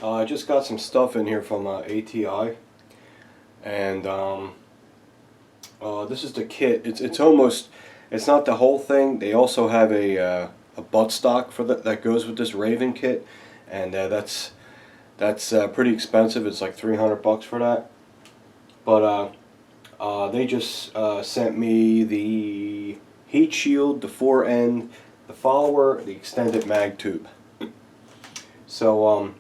I just got some stuff in here from ATI, and this is the kit. It's almost, it's not the whole thing. They also have a buttstock for that goes with this Raven kit, and that's pretty expensive. It's like 300 bucks for that. But they just sent me the heat shield, the fore end, the follower, the extended mag tube. So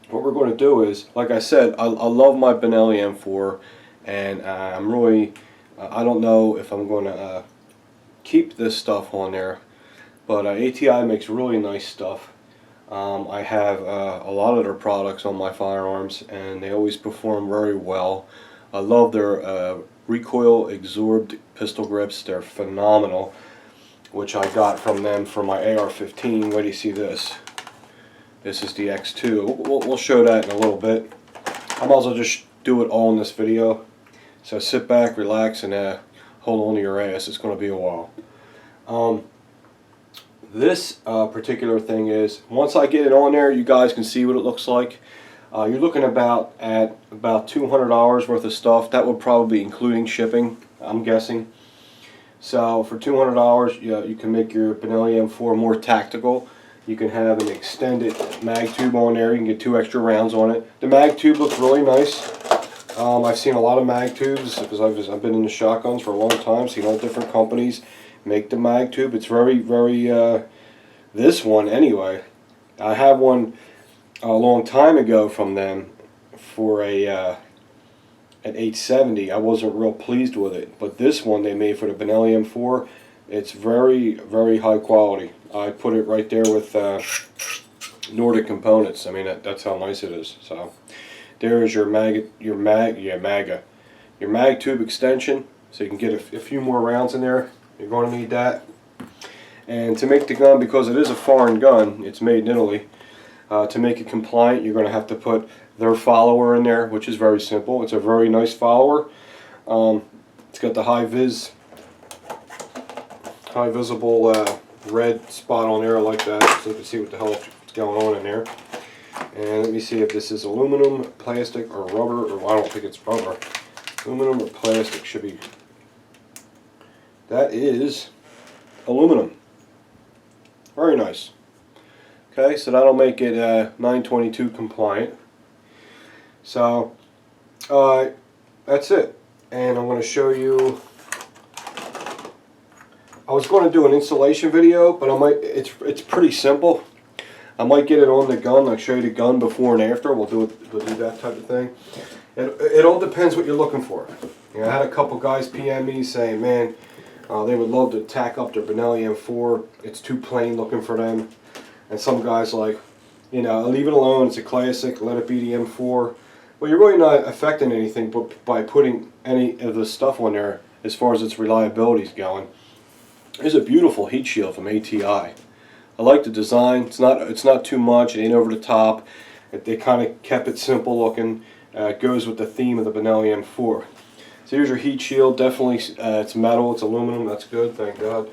what we're going to do is, like I said, I love my Benelli M4, and I'm really, I don't know if I'm going to keep this stuff on there, but ATI makes really nice stuff. I have a lot of their products on my firearms, and they always perform very well. I love their recoil absorbed pistol grips. They're phenomenal, which I got from them for my AR-15. Where do you see this? This is the X2. We'll show that in a little bit. I might as well just do it all in this video. So sit back, relax, and hold on to your ass. It's going to be a while. This particular thing is, once I get it on there, you guys can see what it looks like. You're looking at about $200 worth of stuff. That would probably be including shipping, I'm guessing. So for $200, you can make your Benelli M4 more tactical. You can have an extended mag tube on there. You can get 2 extra rounds on it. The mag tube looks really nice. I've seen a lot of mag tubes because I've been in the shotguns for a long time. Seen all different companies make the mag tube. It's very, very, this one anyway. I have one a long time ago from them for an 870. I wasn't real pleased with it, but this one they made for the Benelli M4, it's very, very high quality. I put it right there with Nordic Components. I mean, that's how nice it is. So there is your mag tube extension, so you can get a few more rounds in there. You're going to need that. And to make the gun, because it is a foreign gun, it's made in Italy. To make it compliant, you're going to have to put their follower in there, which is very simple. It's a very nice follower. It's got the high visible red spot on there like that, so you can see what the hell is going on in there. And let me see if this is aluminum, plastic, or rubber, or I don't think it's rubber. Aluminum or plastic should be. That is aluminum. Very nice. Okay, so that'll make it 922 compliant. So that's it, and I'm going to show you. I was going to do an installation video, but it's pretty simple. I might get it on the gun. I'll show you the gun before and after. We'll do that type of thing. It all depends what you're looking for. You know, I had a couple guys PM me saying, man, they would love to tack up their Benelli M4. It's too plain looking for them. And some guys like, you know, leave it alone. It's a classic. Let it be the M4. Well, you're really not affecting anything, but by putting any of the stuff on there as far as its reliability is going. Here's a beautiful heat shield from ATI. I like the design. It's not too much. It ain't over the top. They kind of kept it simple looking. It goes with the theme of the Benelli M4. So here's your heat shield. Definitely, it's metal. It's aluminum. That's good. Thank God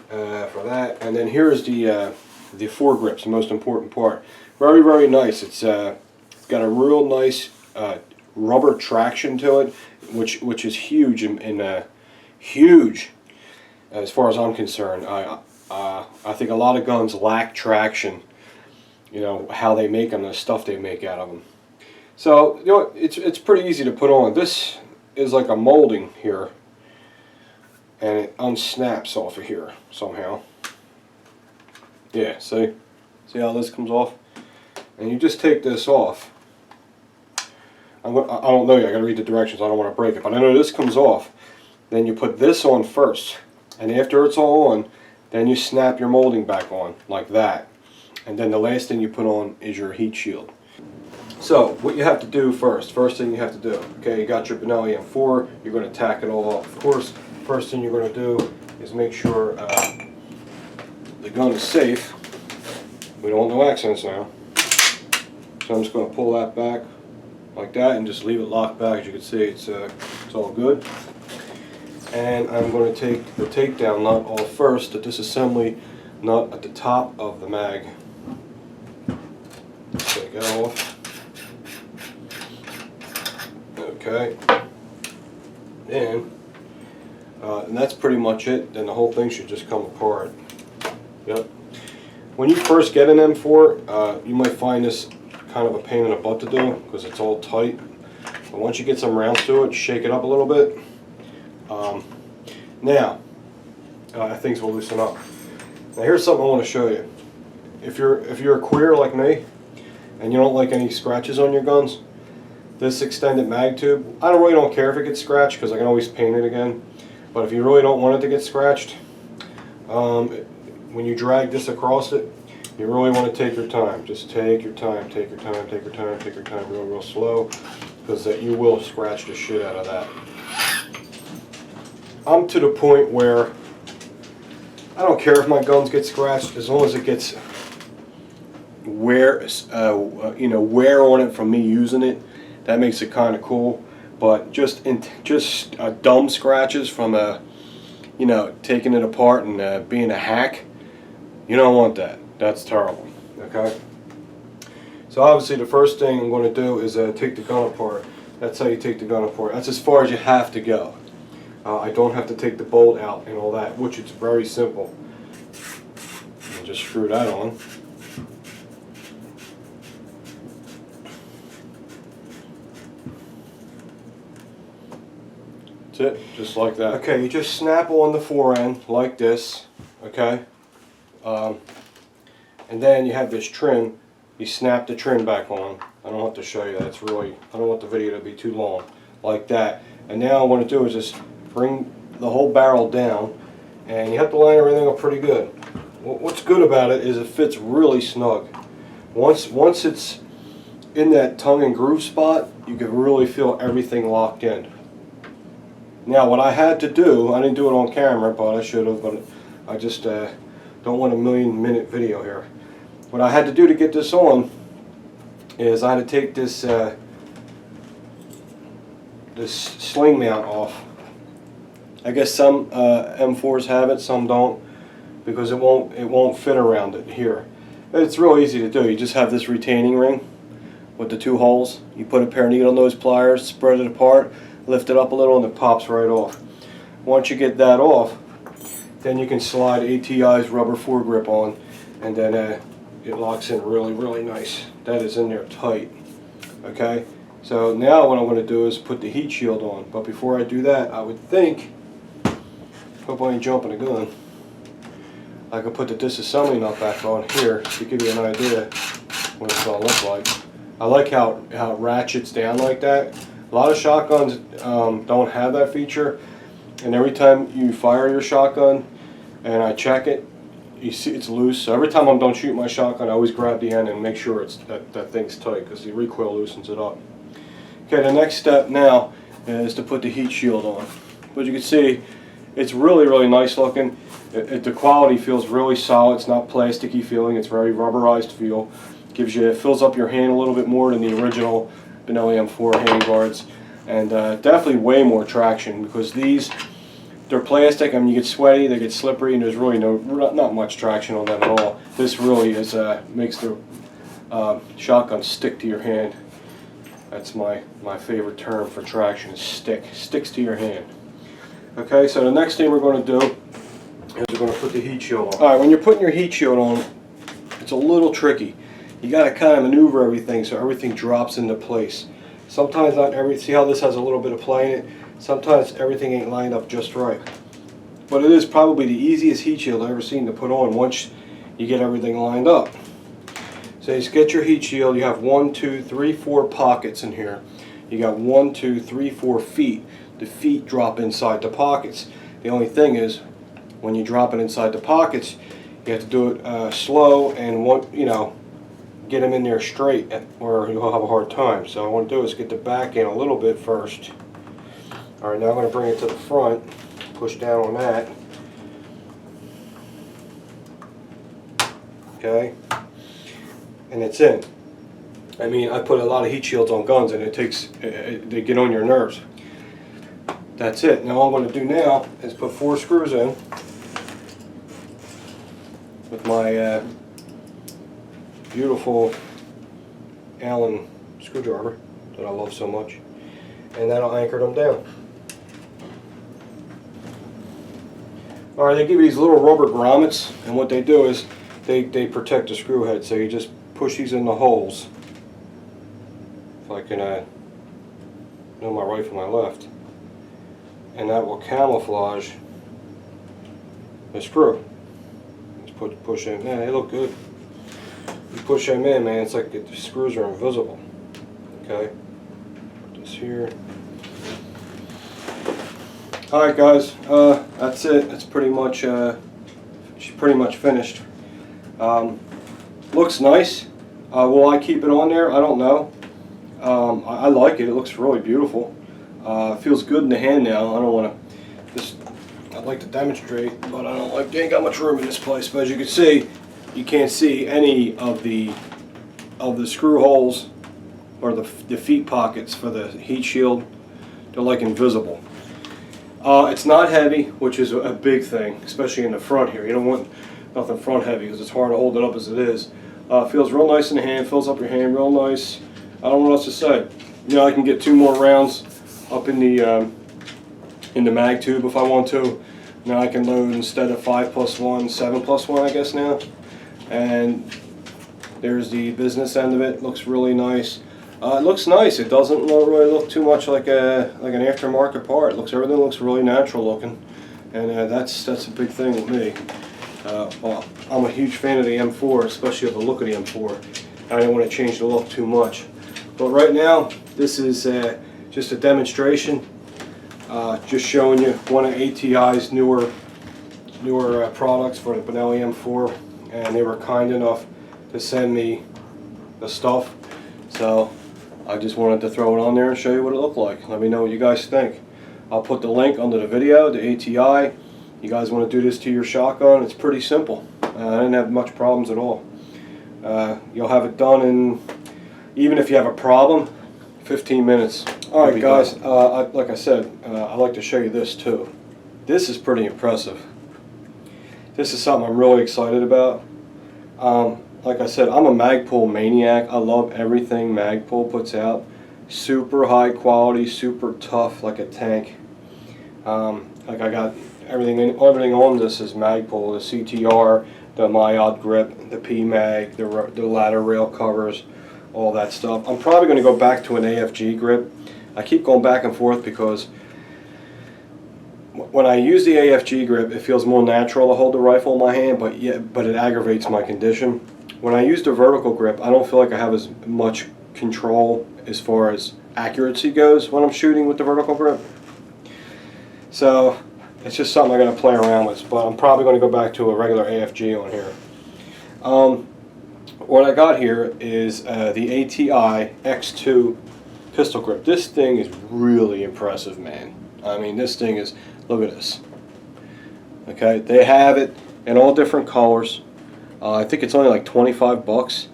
for that. And then here's the foregrips, the most important part. Very, very nice. It's got a real nice rubber traction to it, which is huge huge. As far as I'm concerned, I think a lot of guns lack traction. You know how they make them, the stuff they make out of them. So you know it's pretty easy to put on. This is like a molding here, and it unsnaps off of here somehow. Yeah, see how this comes off, and you just take this off. I don't know yet. I got to read the directions. I don't want to break it, but I know this comes off. Then you put this on first. And after it's all on, then you snap your molding back on, like that. And then the last thing you put on is your heat shield. So, what you have to do first thing you have to do, okay, you got your Benelli M4, you're going to tack it all off. Of course, first thing you're going to do is make sure the gun is safe. We don't want no accidents now. So I'm just going to pull that back like that and just leave it locked back. As you can see, it's all good. And I'm going to take the takedown nut off first, the disassembly nut at the top of the mag. Take it off. Okay, and that's pretty much it. Then the whole thing should just come apart. Yep. When you first get an M4, you might find this kind of a pain in the butt to do because it's all tight. But once you get some rounds to it, shake it up a little bit. Now, things will loosen up. Now here's something I want to show you. If you're a queer like me, and you don't like any scratches on your guns, this extended mag tube, I really don't care if it gets scratched because I can always paint it again. But if you really don't want it to get scratched, when you drag this across it, you really want to take your time. Just take your time, take your time, take your time, take your time, real slow, because you will scratch the shit out of that. I'm to the point where I don't care if my guns get scratched as long as it gets wear on it from me using it. That makes it kind of cool. But just dumb scratches from taking it apart and being a hack, you don't want that. That's terrible. Okay. So obviously the first thing I'm going to do is take the gun apart. That's how you take the gun apart. That's as far as you have to go. I don't have to take the bolt out and all that, which is very simple. And just screw that on. That's it, just like that. Okay, you just snap on the fore end like this, okay? And then you have this trim. You snap the trim back on. I don't have to show you that. It's really, I don't want the video to be too long. Like that. And now what I want to do is just bring the whole barrel down, and you have to line everything up pretty good. What's good about it is it fits really snug. Once it's in that tongue and groove spot, you can really feel everything locked in. Now what I had to do, I didn't do it on camera, but I should have, but I just don't want a 1,000,000-minute video here. What I had to do to get this on is I had to take this this sling mount off. I guess some M4s have it, some don't, because it won't fit around it here. It's real easy to do. You just have this retaining ring with the two holes. You put a pair of needle nose pliers, spread it apart, lift it up a little, and it pops right off. Once you get that off, then you can slide ATI's rubber foregrip on, and then it locks in really nice. That is in there tight. Okay, so now what I'm going to do is put the heat shield on. But before I do that, I would think, hope I ain't jumping the gun, I could put the disassembly nut back on here to give you an idea what it's going to look like. I like how it ratchets down like that. A lot of shotguns don't have that feature, and every time you fire your shotgun and I check it, you see it's loose. So every time I'm done shooting my shotgun, I always grab the end and make sure that thing's tight, because the recoil loosens it up. Okay, the next step now is to put the heat shield on. But you can see it's really nice looking. The quality feels really solid. It's not plasticky feeling. It's very rubberized feel. It fills up your hand a little bit more than the original Benelli M4 handguards, and definitely way more traction, because they're plastic. I mean, you get sweaty, they get slippery, and there's really not much traction on them at all. This really is makes the shotgun stick to your hand. That's my favorite term for traction, is sticks to your hand. Okay, so the next thing we're going to do is we're going to put the heat shield on. All right, when you're putting your heat shield on, it's a little tricky. You got to kind of maneuver everything so everything drops into place. Sometimes not every. See how this has a little bit of play in it? Sometimes everything ain't lined up just right. But it is probably the easiest heat shield I've ever seen to put on once you get everything lined up. So you just get your heat shield. You have 1, 2, 3, 4 pockets in here. You got 1, 2, 3, 4 feet. The feet drop inside the pockets. The only thing is, when you drop it inside the pockets, you have to do it slow and get them in there straight, or you'll have a hard time. So what I want to do is get the back in a little bit first. All right, now I'm going to bring it to the front. Push down on that. Okay, and it's in. I mean, I put a lot of heat shields on guns, and they get on your nerves. That's it. Now all I'm going to do now is put 4 screws in with my beautiful Allen screwdriver that I love so much. and that'll anchor them down. Alright, they give you these little rubber grommets, and what they do is they protect the screw head, so you just push these in the holes. If I can know my right from my left. And that will camouflage the screw. Just push in. Yeah, they look good. You push them in, man, it's like the screws are invisible. Okay, put this here. Alright guys, that's it. It's pretty much she's pretty much finished. Looks nice. Will I keep it on there? I don't know. I like it. It looks really beautiful. Feels good in the hand now. I don't want to just. I'd like to demonstrate, but I don't like. They ain't got much room in this place. But as you can see, you can't see any of the screw holes or the feet pockets for the heat shield. They're like invisible. It's not heavy, which is a big thing, especially in the front here. You don't want nothing front heavy because it's hard to hold it up as it is. Feels real nice in the hand, fills up your hand real nice. I don't know what else to say. You know, I can get 2 more rounds up in the mag tube if I want to. Now I can load instead of 5+1, 7+1 I guess now. And there's the business end of it. Looks really nice. It looks nice. It doesn't really look too much like an aftermarket part. Everything looks really natural looking, and that's a big thing with me. Well, I'm a huge fan of the M4, especially of the look of the M4. I don't want to change the look too much. But right now, this is just a demonstration, just showing you one of ATI's newer products for the Benelli M4, and they were kind enough to send me the stuff. So I just wanted to throw it on there and show you what it looked like. Let me know what you guys think. I'll put the link under the video, the ATI. You guys want to do this to your shotgun, it's pretty simple. I didn't have much problems at all. You'll have it done in, even if you have a problem, 15 minutes. Alright guys, like I said, I'd like to show you this too. This is pretty impressive. This is something I'm really excited about. Like I said, I'm a Magpul maniac. I love everything Magpul puts out. Super high quality, super tough, like a tank. Like I got everything on this is Magpul. The CTR, the Myod grip, the P-Mag, the ladder rail covers, all that stuff. I'm probably going to go back to an AFG grip. I keep going back and forth because when I use the AFG grip, it feels more natural to hold the rifle in my hand, but it aggravates my condition. When I use the vertical grip, I don't feel like I have as much control as far as accuracy goes when I'm shooting with the vertical grip. So it's just something I'm going to play around with, but I'm probably going to go back to a regular AFG on here. What I got here is the Ati X2 Pistol Grip. This thing is really impressive, man. I mean, this thing is, look at this. Okay, they have it in all different colors. I think it's only like 25 bucks.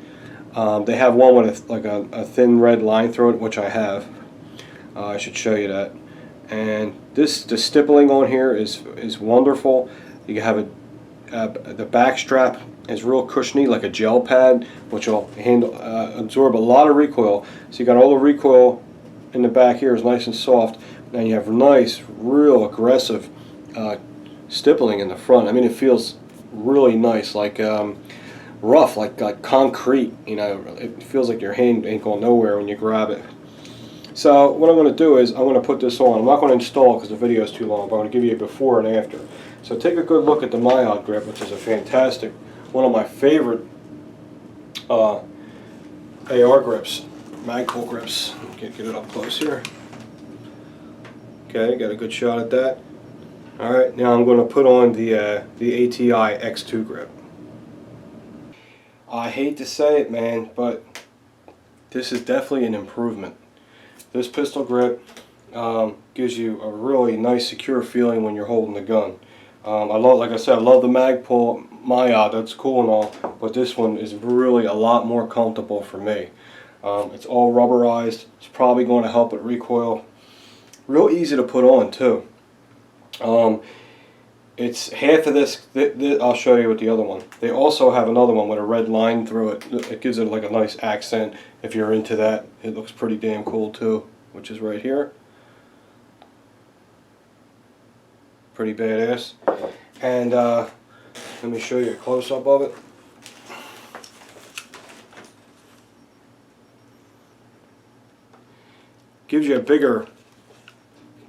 They have one with a thin red line through it, which I have. I should show you that. And the stippling on here is wonderful. You have the back strap is real cushiony, like a gel pad, which will absorb a lot of recoil. So you got all the recoil in the back here is nice and soft, and you have nice, real aggressive stippling in the front. I mean, it feels really nice, like rough, like concrete. You know, it feels like your hand ain't going nowhere when you grab it. So what I'm going to do is I'm going to put this on. I'm not going to install it because the video is too long, but I'm going to give you a before and after. So take a good look at the Myod grip, which is a fantastic, one of my favorite AR grips, Magpul grips. Get it up close here. Okay, got a good shot at that. Alright, now I'm going to put on the ATI X2 grip. I hate to say it, man, but this is definitely an improvement. This pistol grip gives you a really nice, secure feeling when you're holding the gun. Like I said, I love the Magpul Myod. That's cool and all, but this one is really a lot more comfortable for me. It's all rubberized. It's probably going to help with recoil. Real easy to put on too. It's half of this. I'll show you with the other one. They also have another one with a red line through it. It gives it like a nice accent. If you're into that, it looks pretty damn cool too, which is right here. pretty badass. And let me show you a close-up of it. Gives you a bigger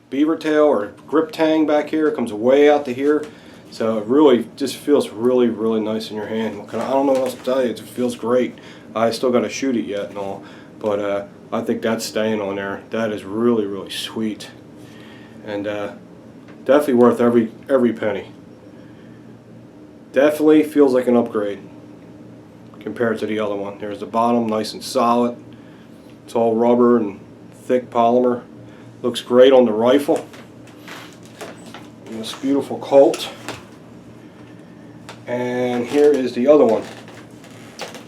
beaver tail or grip tang back here. It comes way out to here. So it really just feels really, really nice in your hand. I don't know what else to tell you. It feels great. I still got to shoot it yet and all. But I think that's staying on there. That is really, really sweet. And definitely worth every penny. Definitely feels like an upgrade compared to the other one. There's the bottom, nice and solid. It's all rubber and thick polymer. Looks great on the rifle. And this beautiful Colt. And here is the other one.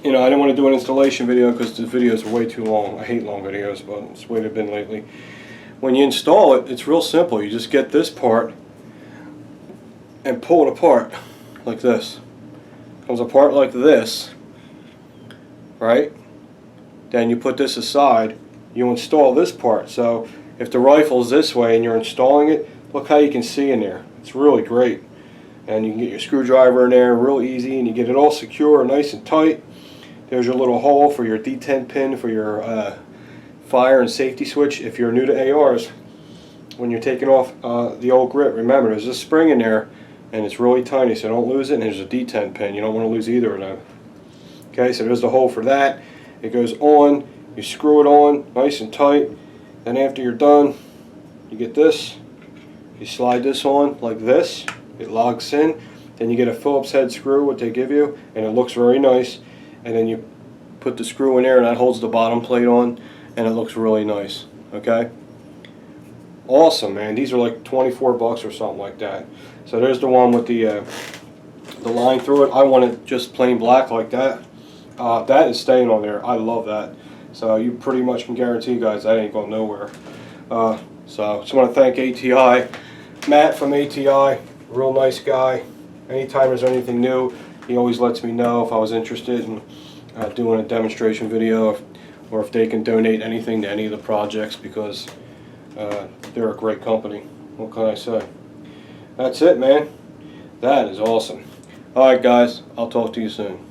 You know, I didn't want to do an installation video because the videos are way too long. I hate long videos, but it's the way they've been lately. When you install it, it's real simple. You just get this part and pull it apart like this. Comes apart like this, right? Then you put this aside. You install this part. So if the rifle's this way and you're installing it, look how you can see in there. It's really great. And you can get your screwdriver in there real easy, and you get it all secure, nice and tight. There's your little hole for your D10 pin for your fire and safety switch. If you're new to ARs, when you're taking off the old grip, remember there's a spring in there, and it's really tiny, so don't lose it. And there's a D10 pin. You don't want to lose either of them. Okay, so there's the hole for that. It goes on. You screw it on nice and tight. Then after you're done, you get this. You slide this on like this. It locks in. Then you get a Phillips head screw, what they give you, and it looks very nice. And then you put the screw in there, and that holds the bottom plate on, and it looks really nice. Okay? Awesome, man. These are like 24 bucks or something like that. So there's the one with the line through it. I want it just plain black like that. That is staying on there. I love that. So you pretty much can guarantee, guys, that ain't going nowhere. So just want to thank ATI, Matt from ATI, real nice guy. Anytime there's anything new, he always lets me know if I was interested in doing a demonstration video, or if they can donate anything to any of the projects, because they're a great company. What can I say? That's it, man. That is awesome. Alright guys, I'll talk to you soon.